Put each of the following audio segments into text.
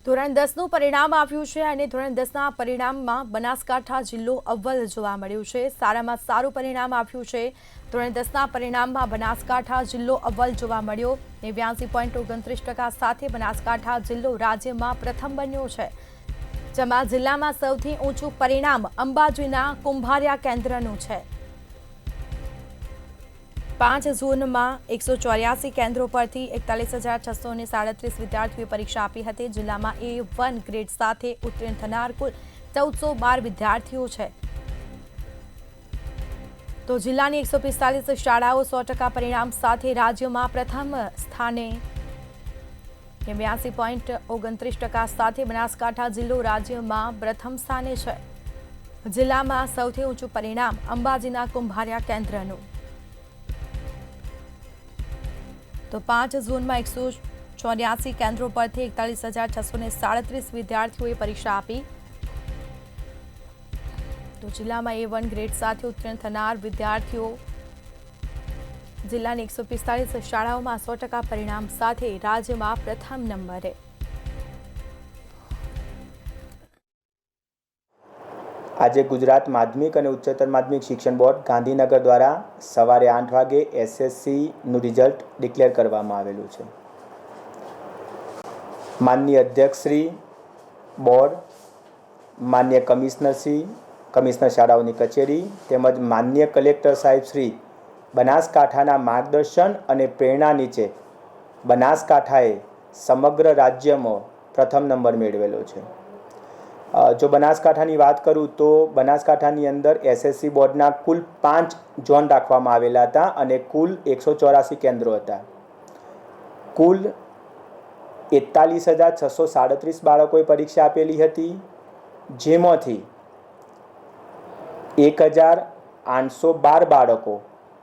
ધોરણ 10નું પરિણામ આવ્યું છે અને ધોરણ 10ના પરિણામમાં બનાસકાંઠા જિલ્લો અવ્વલ જોવા મળ્યું છે। સારામાં સારું પરિણામ આવ્યું છે। ધોરણ 10ના પરિણામમાં બનાસકાંઠા જિલ્લો અવ્વલ જોવા મળ્યો। 89.29% સાથે બનાસકાંઠા જિલ્લો રાજ્યમાં પ્રથમ બન્યો છે, જેમાં જિલ્લામાં સૌથી ઊંચું પરિણામ અંબાજીના કુંભારિયા કેન્દ્રનું છે। 5 ઝોનમાં 184 કેન્દ્રો પરથી 41,637 વિદ્યાર્થીઓએ પરીક્ષા આપી હતી। જિલ્લામાં A1 ગ્રેડ સાથે ઉત્તીર્ણ થનાર કુલ 1412 વિદ્યાર્થીઓ છે, તો જિલ્લાની 145 શાળાઓ 100% પરિણામ સાથે રાજ્યમાં પ્રથમ સ્થાને 82.29% સાથે બનાસકાંઠા જિલ્લો રાજ્યમાં પ્રથમ સ્થાને છે। જિલ્લામાં સૌથી ઊંચું પરિણામ અંબાજીના કુંભારિયા કેન્દ્રનું। તો 5 ઝોનમાં 184 કેન્દ્રો પરથી 41,637 વિદ્યાર્થીઓએ પરીક્ષા આપી। તો જિલ્લામાં A1 ગ્રેડ સાથે ઉત્તીર્ણ થનાર વિદ્યાર્થીઓ જિલ્લાની 145 શાળાઓમાં 100% પરિણામ સાથે રાજ્યમાં પ્રથમ નંબરે। આજે ગુજરાત માધ્યમિક અને ઉચ્ચતર માધ્યમિક શિક્ષણ બોર્ડ ગાંધીનગર દ્વારા સવારે 8 વાગે SSCનું રિઝલ્ટ ડિક્લેર કરવામાં આવેલું છે। માનનીય અધ્યક્ષશ્રી બોર્ડ, માન્ય કમિશનરશ્રી, કમિશનર શાળાઓની કચેરી તેમજ માન્ય કલેક્ટર સાહેબ શ્રી બનાસકાંઠાના માર્ગદર્શન અને પ્રેરણા નીચે બનાસકાંઠાએ સમગ્ર રાજ્યમાં પ્રથમ નંબર મેળવેલો છે। જો બનાસકાંઠાની વાત કરું તો બનાસકાંઠાની અંદર SSC બોર્ડના કુલ 5 ઝોન રાખવામાં આવેલા હતા અને કુલ 184 કેન્દ્રો હતા। કુલ 41,637 બાળકોએ પરીક્ષા આપેલી હતી, જેમાંથી 1,812 બાળકો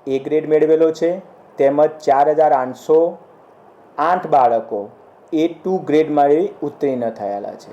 A ગ્રેડ મેળવેલો છે તેમજ 4,808 બાળકો A2 ગ્રેડ માટે ઉત્તીર્ણ થયેલા છે।